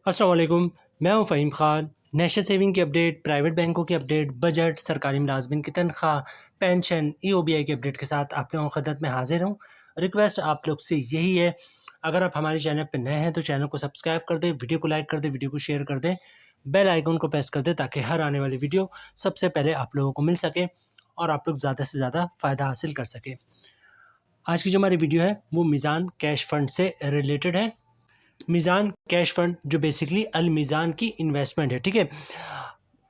अस्सलाम वालेकुम। मैं हूं फ़हीम ख़ान। नेशनल सेविंग की अपडेट, प्राइवेट बैंकों की अपडेट, बजट, सरकारी मुलाजमिन की तनख्वाह, पेंशन, ईओबीआई की अपडेट के साथ आप लोगों की खिदमत में हाजिर हूं। रिक्वेस्ट आप लोग से यही है, अगर आप हमारे चैनल पर नए हैं तो चैनल को सब्सक्राइब कर दें, वीडियो को लाइक कर दें, वीडियो को शेयर कर दें, बेल आइकन को प्रेस कर दें ताकि हर आने वाली वीडियो सबसे पहले आप लोगों को मिल सके और आप लोग ज़्यादा से ज़्यादा फ़ायदा हासिल कर सकें। आज की जो हमारी वीडियो है वो मीज़ान कैश फ़ंड से रिलेटेड है। मीज़ान कैश फंड जो बेसिकली अलमीज़ान की इन्वेस्टमेंट है, ठीक है।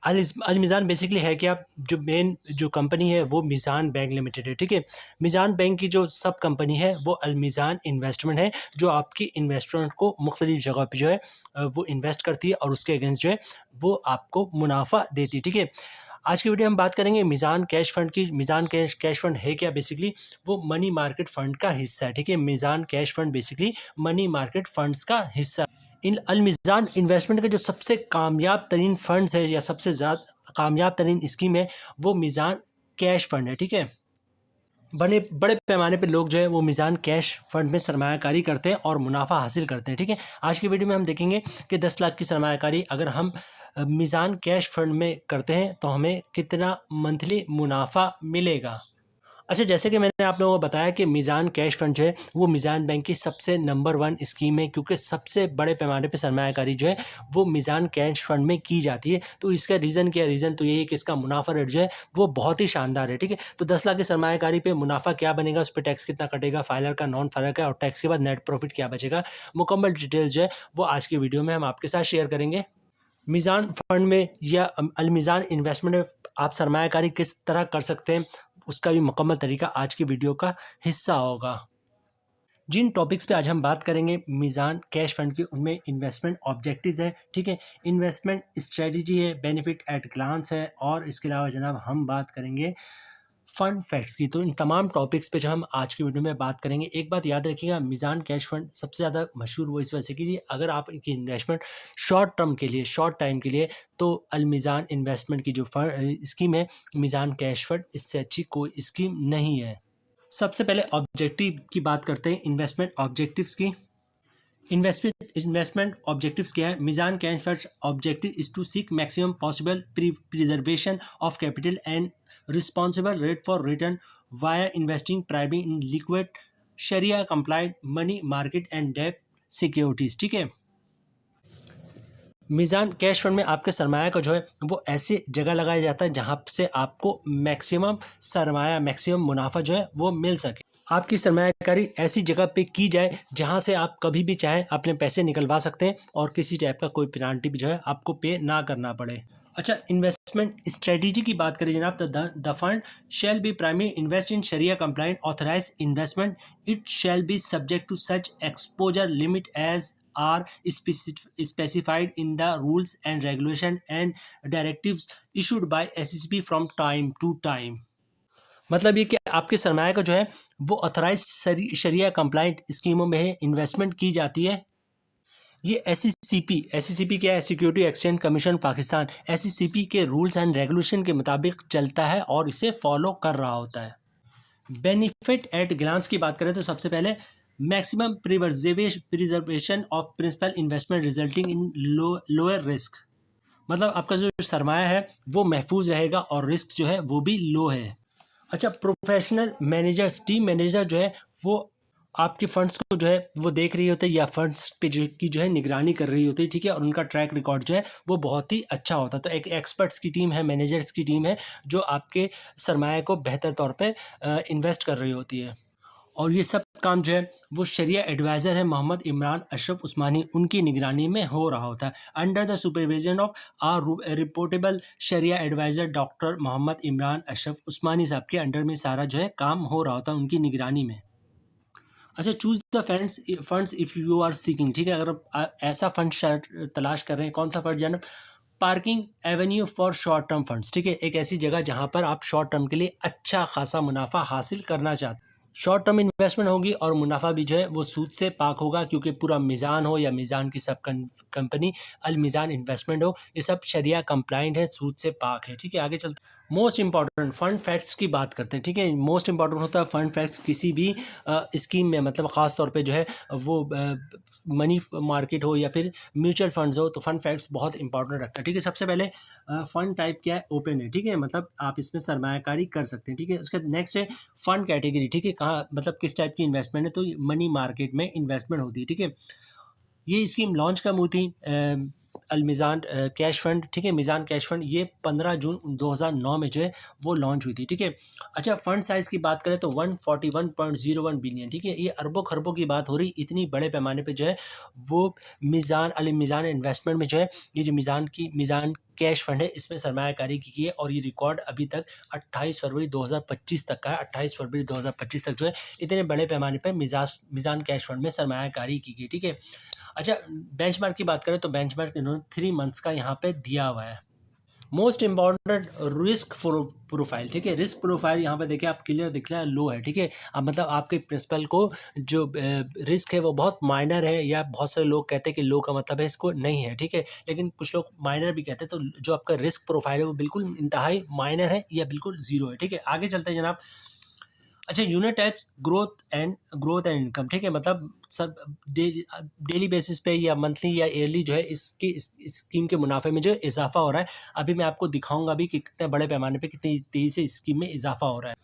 अलमीज़ान बेसिकली है क्या, जो मेन जो कंपनी है वो मीज़ान बैंक लिमिटेड है, ठीक है। मीज़ान बैंक की जो सब कंपनी है वो अलमीज़ान इन्वेस्टमेंट है, जो आपकी इन्वेस्टमेंट को मुख्तलिफ जगह पे जो है वो इन्वेस्ट करती है और उसके अगेंस्ट जो है वो आपको मुनाफा देती है, ठीक है। आज की वीडियो हम बात करेंगे मीज़ान कैश फंड की। मीज़ान कैश फंड है क्या, बेसिकली वो मनी मार्केट फंड का हिस्सा है, ठीक है। Meezan cash fund basically money market funds का हिस्सा। इन अलमीज़ान इन्वेस्टमेंट के जो सबसे कामयाब तरीन फंड्स है या सबसे ज़्यादा कामयाब तरीन स्कीम है वो मीज़ान कैश फंड है, ठीक है। बड़े बड़े पैमाने पे लोग जो है वो मीज़ान कैश फंड में सरमायाकारी करते हैं और मुनाफा हासिल करते हैं, ठीक है। आज की वीडियो में हम देखेंगे कि 10 लाख की सरमायाकारी अगर हम मीज़ान कैश फंड में करते हैं तो हमें कितना मंथली मुनाफा मिलेगा। अच्छा, जैसे कि मैंने आप लोगों को बताया कि मीज़ान कैश फंड जो है वो मीज़ान बैंक की सबसे नंबर 1 स्कीम है, क्योंकि सबसे बड़े पैमाने पे सरमायाकारी जो है वो मीज़ान कैश फंड में की जाती है। तो इसका रीज़न क्या है? रीज़न तो यही है कि इसका मुनाफा रेट जो है वो बहुत ही शानदार है, ठीक है। तो 10 लाख की सरमायाकारी पे मुनाफा क्या बनेगा, उस पर टैक्स कितना कटेगा, फाइलर का, नॉन फाइलर का, और टैक्स के बाद नेट प्रॉफिट क्या बचेगा, मुकम्मल डिटेल जो है वो आज की वीडियो में हम आपके साथ शेयर करेंगे। मीज़ान फंड में या अलमीज़ान इन्वेस्टमेंट में आप सरमायाकारी किस तरह कर सकते हैं, उसका भी मुकम्मल तरीका आज की वीडियो का हिस्सा होगा। जिन टॉपिक्स पे आज हम बात करेंगे मीज़ान कैश फंड की, उनमें इन्वेस्टमेंट ऑब्जेक्टिव्स हैं, ठीक है। इन्वेस्टमेंट स्ट्रेटजी है, बेनिफिट एट ग्लांस है, और इसके अलावा जनाब हम बात करेंगे फंड फैक्ट्स की। तो इन तमाम टॉपिक्स पे जो हम आज की वीडियो में बात करेंगे, एक बात याद रखिएगा, मीज़ान कैश फंड सबसे ज़्यादा मशहूर वो इस वजह से की अगर आप इनकी इन्वेस्टमेंट शॉर्ट टर्म के लिए, शॉर्ट टाइम के लिए, तो अलमीज़ान इन्वेस्टमेंट की जो फंड स्कीम है मीज़ान कैश फंड, इससे अच्छी कोई स्कीम नहीं है। सबसे पहले ऑब्जेक्टिव की बात करते हैं, इन्वेस्टमेंट ऑब्जेक्टिव्स की। इन्वेस्टमेंट ऑब्जेक्टिव्स क्या है? Meezan cash fund objective is to seek maximum possible preservation of capital and responsible rate for return via investing primary in liquid sharia compliant money market and डेब्ट securities, ठीक है। Meezan cash fund में आपके सरमाया का जो है वो ऐसी जगह लगाया जाता है जहाँ से आपको मैक्सिमम सरमाया, मैक्सिमम मुनाफा जो है वो मिल सके। आपकी सरमायाकारी ऐसी जगह पे की जाए जहाँ से आप कभी भी चाहें अपने पैसे निकलवा सकते हैं और किसी टाइप का कोई पेनाल्टी भी जो है आपको पे ना करना पड़े। अच्छा, इन्वेस्टमेंट स्ट्रेटजी की बात करें जनाब, तो the fund shall be primary invest in sharia compliant authorise investment, it shall be subject to such exposure limit as are specified in the rules and regulation and directives issued by SECB from time to time। मतलब ये कि आपके सरमाया का जो है वो authorise शरिया complaint स्कीमों में इन्वेस्टमेंट की जाती है। ये एसईसीपी क्या है? Security exchange commission Pakistan, SECP के रूल्स एंड रेगुलेशन के मुताबिक चलता है और इसे फॉलो कर रहा होता है। बेनिफिट एट ग्लांस की बात करें तो सबसे पहले maximum preservation of principal investment resulting in lower risk. मतलब आपका जो सरमाया है वो महफूज रहेगा और रिस्क जो है वो भी लो है। अच्छा, प्रोफेशनल मैनेजर्स, टीम मैनेजर जो है वो आपके फंड्स को जो है वो देख रही होती है या फंड्स पे जो है निगरानी कर रही होती है, ठीक है। और उनका ट्रैक रिकॉर्ड जो है वो बहुत ही अच्छा होता है। तो एक एक्सपर्ट्स की टीम है, मैनेजर्स की टीम है जो आपके सरमाया को बेहतर तौर पे इन्वेस्ट कर रही होती है। और ये सब काम जो है वो शरिया एडवाइज़र है मोहम्मद इमरान अशरफ उस्मानी, उनकी निगरानी में हो रहा होता है। Under the supervision of reportable sharia advisor doctor Mohammad Imran Ashraf Usmani साहब के अंडर में सारा जो है काम हो रहा होता है उनकी निगरानी में। अच्छा, choose the funds if you are seeking, ठीक है। अगर आप ऐसा फंड तलाश कर रहे हैं, कौन सा फंड जाना? Parking Avenue for short term funds, ठीक है। एक ऐसी जगह जहाँ पर आप शॉर्ट टर्म के लिए अच्छा खासा मुनाफा हासिल करना चाहते हैं। शॉर्ट टर्म इन्वेस्टमेंट होगी और मुनाफा भी जो है वो सूद से पाक होगा, क्योंकि पूरा मीज़ान हो या मीज़ान की सब कंपनी अलमीज़ान इन्वेस्टमेंट हो, ये सब शरिया कंप्लाइंट है, सूद से पाक है, ठीक है। आगे चलते मोस्ट इम्पॉर्टेंट फंड फैक्ट्स की बात करते हैं, ठीक है। मोस्ट इम्पॉर्टेंट होता है फंड फैक्ट्स किसी भी स्कीम में, मतलब ख़ास तौर पे जो है वो मनी मार्केट हो या फिर म्यूचुअल फंड्स हो, तो फंड फैक्ट्स बहुत इंपॉर्टेंट रखता है, ठीक है। सबसे पहले फंड टाइप क्या है, ओपन है, ठीक है, मतलब आप इसमें सरमायाकारी कर सकते हैं, ठीक है। उसके नेक्स्ट है फंड कैटेगरी, ठीक है, कहाँ मतलब किस टाइप की इन्वेस्टमेंट है, तो मनी मार्केट में इन्वेस्टमेंट होती है, ठीक है। ये स्कीम लॉन्च कब हुई थी, अलमिज़ान कैश फंड, ठीक है, मिज़ान कैश फंड, ये 15 जून 2009 में जो है वो लॉन्च हुई थी, ठीक है। अच्छा, फंड साइज़ की बात करें तो 141.01 बिलियन, ठीक है, ये अरबों खरबों की बात हो रही, इतनी बड़े पैमाने पे जो है वो मिज़ान अलमिज़ान इन्वेस्टमेंट में जो है ये जो मिज़ान कैश फंड है इसमें सरमायाकारी की है, और ये रिकॉर्ड अभी तक 28 फरवरी 2025 तक का है। 28 फरवरी 2025 तक जो है इतने बड़े पैमाने पर मिज़ान कैश फंड में सरमायाकारी की गई, ठीक है। अच्छा, बेंचमार्क की बात करें तो बेंचमार्क इन्होंने 3 मंथ्स का यहाँ पे दिया हुआ है। मोस्ट इम्पॉर्टेंट रिस्क प्रोफाइल, ठीक है, रिस्क प्रोफाइल यहाँ पे देखिए आप क्लियर दिख रहा है, लो है, ठीक है। अब मतलब आपके प्रिंसिपल को जो रिस्क है वो बहुत माइनर है, या बहुत सारे लोग कहते हैं कि लो का मतलब है इसको नहीं है, ठीक है, लेकिन कुछ लोग माइनर भी कहते हैं, तो जो आपका रिस्क प्रोफाइल है वो बिल्कुल इंतहाई माइनर है या बिल्कुल जीरो है, ठीक है। आगे चलते हैं जनाब। अच्छा, unit types growth and income, ठीक है, मतलब सब डेली बेसिस पे या मंथली या ईयरली जो है इसकी इस स्कीम के मुनाफे में जो इजाफा हो रहा है। अभी मैं आपको दिखाऊंगा भी कि कितने बड़े पैमाने पे कितनी तेजी से इस स्कीम में इजाफा हो रहा है।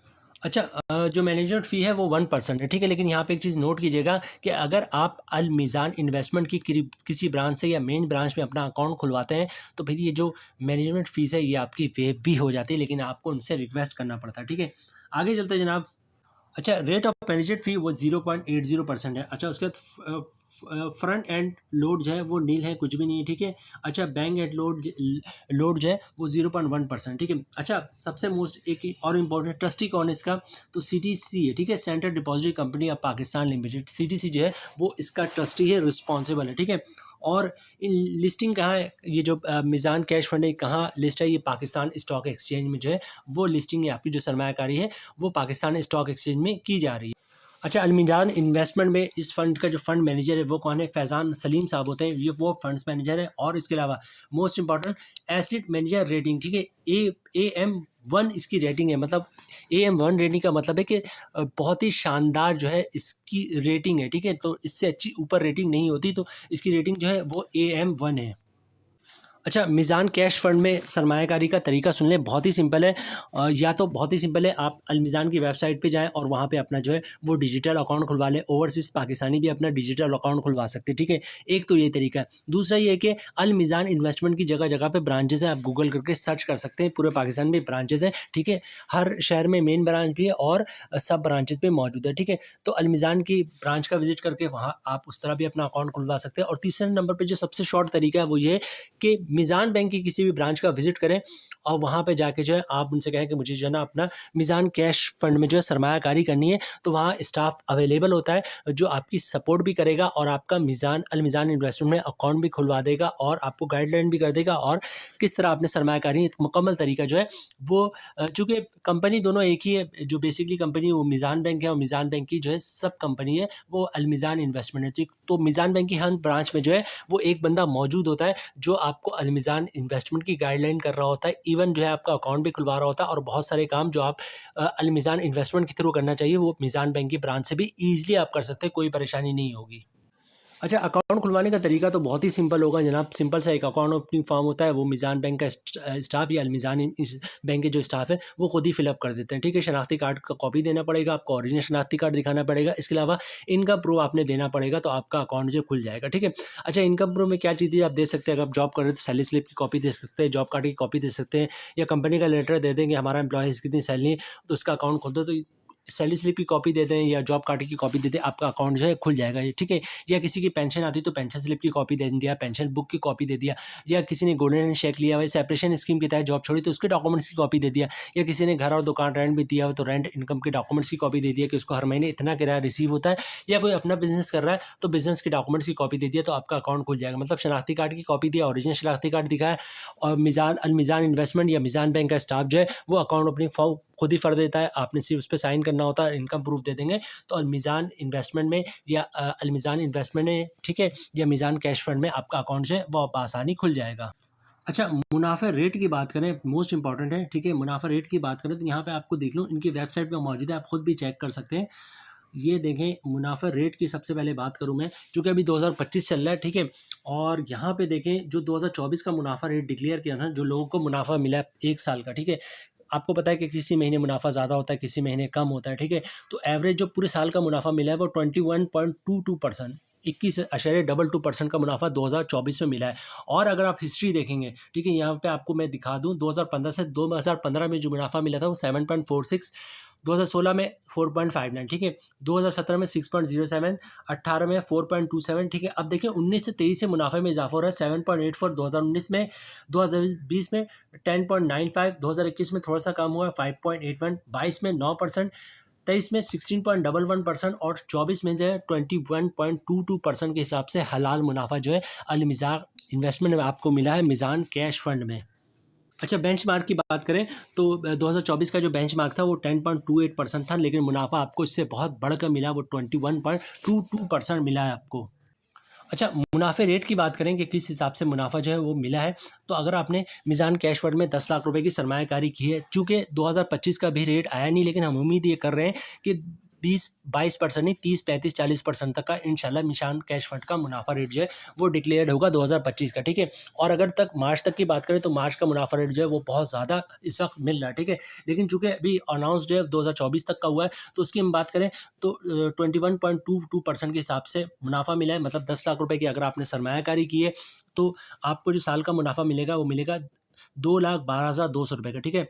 अच्छा, जो मैनेजमेंट फ़ी है वो 1% है, ठीक है, लेकिन यहाँ पे एक चीज़ नोट कीजिएगा कि अगर आप अल मीज़ान इन्वेस्टमेंट की किसी ब्रांच से या मेन ब्रांच में अपना अकाउंट खुलवाते हैं, तो फिर ये जो मैनेजमेंट फ़ीस है ये आपकी वेव भी हो जाती है, लेकिन आपको उनसे रिक्वेस्ट करना पड़ता है, ठीक है। आगे चलते हैं जनाब। अच्छा, रेट ऑफ मैनेजमेंट फ़ी वो 0.80% है। अच्छा, उसके बाद फ्रंट एंड लोड जो है वो नील है, कुछ भी नहीं है, ठीक है। अच्छा, बैंक एंड लोड जो है वो 0.1%, ठीक है। अच्छा, सबसे मोस्ट एक और इम्पोर्टेंट ट्रस्टी कौन है इसका, तो सीटीसी है, ठीक है, central depository company of Pakistan limited, CTC जो है वो इसका ट्रस्टी है, रिस्पॉन्सिबल है, ठीक है। और इन लिस्टिंग कहाँ है, ये जो मिज़ान कैश फंड है कहाँ लिस्ट है, ये पाकिस्तान स्टॉक एक्सचेंज में जो है वो लिस्टिंग है, आपकी जो सरमायाकारी है वो पाकिस्तान स्टॉक एक्सचेंज में की जा रही है। अच्छा, अलमीजान इन्वेस्टमेंट में इस फंड का जो फंड मैनेजर है वो कौन है, फैज़ान सलीम साहब होते हैं, ये वो फंड्स मैनेजर है। और इसके अलावा most important acid manager rating, ठीक है, AM1 इसकी रेटिंग है, मतलब AM1 रेटिंग का मतलब है कि बहुत ही शानदार जो है इसकी रेटिंग है, ठीक है, तो इससे अच्छी ऊपर रेटिंग नहीं होती, तो इसकी रेटिंग जो है वो AM1 है। अच्छा, मिज़ान कैश फंड में सरमायाकारी का तरीका सुन लें, बहुत ही सिंपल है। या तो बहुत ही सिंपल है, आप अलमिज़ान की वेबसाइट पे जाएँ और वहाँ पे अपना जो है वो डिजिटल अकाउंट खुलवा लें। ओवरसीज़ पाकिस्तानी भी अपना डिजिटल अकाउंट खुलवा सकते हैं, ठीक है। एक तो ये तरीका है। दूसरा ये है कि अलमिज़ान इन्वेस्टमेंट की जगह-जगह पे ब्रांचेज़ हैं, आप गूगल करके सर्च कर सकते हैं। पूरे पाकिस्तान में ब्रांचेज़ हैं, ठीक है। हर शहर में मेन ब्रांच भी है और सब ब्रांचेज़ पे मौजूद है, ठीक है। तो अलमिज़ान की ब्रांच का विज़िट करके वहाँ आप उस तरह भी अपना अकाउंट खुलवा सकते हैं। और तीसरे नंबर पे जो सबसे शॉर्ट तरीका है वो ये है कि मिज़ान बैंक की किसी भी ब्रांच का विज़िट करें और वहाँ पे जाके जो है आप उनसे कहें कि मुझे जो है ना अपना मिज़ान कैश फंड में जो है सरमायाकारी करनी है, तो वहाँ स्टाफ अवेलेबल होता है जो आपकी सपोर्ट भी करेगा और आपका अलमिज़ान इन्वेस्टमेंट में अकाउंट भी खुलवा देगा और आपको गाइडलाइन भी कर देगा, और किस तरह आपने सरमायाकारी मुकम्मल तरीका जो है वो चूँकि कंपनी दोनों एक ही है, जो बेसिकली कंपनी वो मिज़ान बैंक है और मिज़ान बैंक की जो है सब कंपनी है वो अलमिज़ान इन्वेस्टमेंट है, ठीक। तो मिज़ान बैंक की हर ब्रांच में जो है वो एक बंदा मौजूद होता है जो आपको अलमिज़ान इन्वेस्टमेंट की गाइडलाइन कर रहा होता है, इवन जो है आपका अकाउंट भी खुलवा रहा होता है, और बहुत सारे काम जो आप अलमिज़ान इन्वेस्टमेंट के थ्रू करना चाहिए वो मिज़ान बैंक की ब्रांच से भी ईज़िली आप कर सकते हैं, कोई परेशानी नहीं होगी। अच्छा, अकाउंट खुलवाने का तरीका तो बहुत ही सिंपल होगा जनाब। सिंपल सा एक अकाउंट ओपनिंग फॉर्म होता है, वो मिज़ान बैंक का स्टाफ या अलमिज़ान इस बैंक के जो स्टाफ है वो खुद ही फिलअप कर देते हैं, ठीक है। शनाख्ती कार्ड का कॉपी देना पड़ेगा आपको, ओरिजिनल शनाख्ती कार्ड दिखाना पड़ेगा, इसके अलावा इनकम प्रूफ आपने देना पड़ेगा, तो आपका अकाउंट जो खुल जाएगा, ठीक है। अच्छा, इनकम प्रूफ में क्या चीज़ें आप दे सकते हैं, अगर आप जॉब कर रहे हो तो सैलरी स्लिप की कॉपी दे सकते हैं, जॉब कार्ड की कॉपी दे सकते हैं, या कंपनी का लेटर दे देंगे हमारा एम्प्लॉयज़ कितनी सैलरी है, तो उसका अकाउंट खोल दो, तो सैलरी स्लिप की कॉपी दे दें या जॉब कार्ड की कॉपी दे दें, आपका अकाउंट जो है खुल जाएगा ये, ठीक है। या किसी की पेंशन आती है तो पेंशन स्लिप की कॉपी दे दिया, पेंशन बुक की कॉपी दे दिया, या किसी ने गोल्डन चेक लिया हुआ सेपरेशन स्कीम के तहत जॉब छोड़ी तो उसके डॉक्यूमेंट्स की कॉपी दे दिया, या किसी ने घर और दुकान रेंट भी दिया हुआ तो रेंट इनकम के डॉक्यूमेंट्स की कॉपी दे दिया कि उसको हर महीने इतना किराया रिसीव होता है, या कोई अपना बिजनेस कर रहा है तो बिजनेस के डॉक्यूमेंट्स की कॉपी दे दिया, तो आपका अकाउंट खुल जाएगा। मतलब शनाख्ती कार्ड की कॉपी दिया, ओरिजिनल शनाख्ती कार्ड दिखाया, और अलमिज़ान इन्वेस्टमेंट या मिज़ान बैंक का स्टाफ जो है वो अकाउंट ओपनिंग फॉर्म खुद ही भर देता है, आपने सिर्फ उस पे साइन करना होता है, इनकम प्रूफ दे देंगे, तो अलमिज़ान इन्वेस्टमेंट में या अलमिज़ान इन्वेस्टमेंट में, ठीक है, या मिज़ान कैश फंड में आपका अकाउंट जो है वो बआसानी खुल जाएगा। अच्छा, मुनाफ़ा रेट की बात करें, मोस्ट इम्पॉर्टेंट है, ठीक है? मुनाफ़ा रेट की बात करें तो यहाँ पे आपको देख लो, इनकी वेबसाइट पे मौजूद है, आप खुद भी चेक कर सकते हैं। ये देखें, मुनाफ़ा रेट की सबसे पहले बात करूँ मैं, चूँकि अभी 2025 चल रहा है, ठीक है? और यहाँ पे देखें, जो 2024 का मुनाफ़ा रेट डिक्लेयर किया ना, जो लोगों को मुनाफ़ा मिला है 1 साल का, ठीक है? आपको पता है कि किसी महीने मुनाफ़ा ज़्यादा होता है, किसी महीने कम होता है, ठीक है? तो एवरेज जो पूरे साल का मुनाफ़ा मिला है वो 21.22%, 21.22% का मुनाफ़ा 2024 में मिला है। और अगर आप हिस्ट्री देखेंगे, ठीक है? यहाँ पे आपको मैं दिखा दूँ, 2015 से 2015 में जो मुनाफ़ा मिला था वो 7.46, 2016 में 4.59, ठीक है? 2017 में 6.07, 18 में 4.27, ठीक है? अब देखिए 19 से 23 से मुनाफे में इजाफा हो रहा है, 7.84 2019 में, 2020 में 10.95, 2021 में थोड़ा सा कम हुआ है 5.81, 22 में 9%, 23 में 16.11% और 24 में जो है 21.22% के हिसाब से हलाल मुनाफा जो है अल मिज़ान इन्वेस्टमेंट में आपको मिला है, मिज़ान कैश फंड में। अच्छा, बेंचमार्क की बात करें तो 2024 का जो बेंचमार्क था वो 10.28% था, लेकिन मुनाफा आपको इससे बहुत बढ़कर मिला, वो 21.22% मिला है आपको। अच्छा, मुनाफे रेट की बात करें कि किस हिसाब से मुनाफा जो है वो मिला है, तो अगर आपने मिज़ान कैश फंड में 10 लाख रुपए की सरमायाकारी की है, चूँकि 2025 का भी रेट आया नहीं, लेकिन हम उम्मीद ये कर रहे हैं कि 20-22% नहीं, 30, 35, 40% तक का इंशाल्लाह मिज़ान कैश फंड का मुनाफा रेट जो है वो डिक्लेयर्ड होगा 2025 का, ठीक है? और अगर तक मार्च तक की बात करें तो मार्च का मुनाफा रेट जो है वो बहुत ज़्यादा इस वक्त मिल रहा है, ठीक है? लेकिन चूँकि अभी अनाउंस जो है 2024 तक का हुआ है, तो उसकी हम बात करें तो 21.22% के हिसाब से मुनाफा मिला है, मतलब 10 लाख रुपए की अगर आपने सरमायाकारी की है, तो आपको जो साल का मुनाफा मिलेगा वो मिलेगा 2,12,200 रुपये का, ठीक है?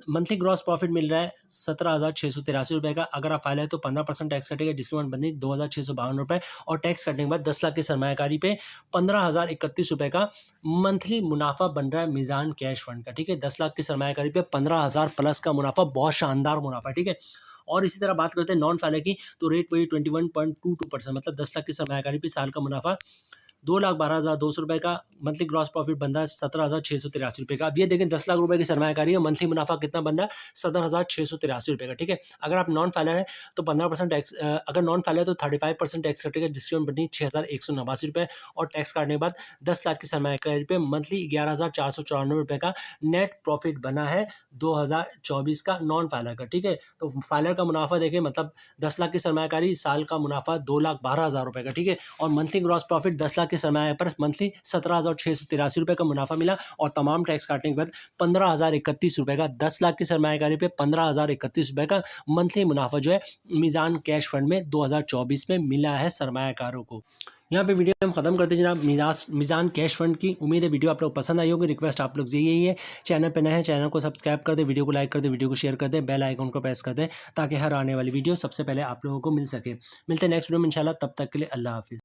मंथली ग्रॉस प्रॉफिट मिल रहा है 17,683 रुपये का। अगर आप फाइल है तो 15% टैक्स कटेगा, जिसके बाद बनी 2,652 रुपये, और टैक्स कटने के बाद 10 लाख की सरमायाकारी पे 15,031 रुपये का मंथली मुनाफा बन रहा है मिज़ान कैश फंड का, ठीक है? 10 लाख की सरमायाकारी पे 15,000 प्लस का मुनाफा, बहुत शानदार मुनाफा, ठीक है? और इसी तरह बात करते हैं नॉन फाइलर की, तो रेट वही 21.22%, मतलब 10 लाख की सरमायाकारी पे साल का मुनाफा 2,12,200 रुपये का, मंथली ग्रॉस प्रॉफिट बन रहा है 17,683 रुपये का। अब ये देखें 10 लाख रुपए की सरमायाकारी है, मंथली मुनाफा कितना बन रहा है 17,683 रुपये का, ठीक है? अगर आप नॉन फाइलर हैं तो 15% टैक्स, अगर नॉन फाइलर है तो 35% टैक्स कटेगा, जिसकी उम्र बनी 6,189 रुपये, और टैक्स काटने के बाद 10 लाख की सरमायाकारी पे मंथली 11,494 रुपये का नेट प्रॉफिट बना है 2024 का नॉन फाइलर का, ठीक है? तो फाइलर का मुनाफा देखें, मतलब 10 लाख की सरमायाकारी, साल का मुनाफा 2,12,000 रुपये का, ठीक है? और मंथली ग्रॉस प्रॉफिट 10 लाख की सरमाया पर मंथली 17,683 रुपये का मुनाफा मिला, और तमाम टैक्स काटने के बाद 15,031 रुपये का, 10 लाख की सरमायाकारी पे 15,031 रुपये का मंथली मुनाफा जो है मिज़ान कैश फंड में 2024 में मिला है सरमायाकारों को। यहाँ पे वीडियो हम खत्म करते हैं जनाब, मिज़ान कैश फंड की। उम्मीद है वीडियो आप लोग पसंद आई होगी। रिक्वेस्ट आप लोग से यही है, चैनल पे नए हैं चैनल को सब्सक्राइब कर दें, वीडियो को लाइक कर दें, वीडियो को शेयर कर दें, बेल आइकन को प्रेस कर दें, ताकि हर आने वाली वीडियो सबसे पहले आप लोगों को मिल सके। मिलते हैं नेक्स्ट वीडियो में इंशाल्लाह, तब तक के लिए अल्लाह हाफिज़।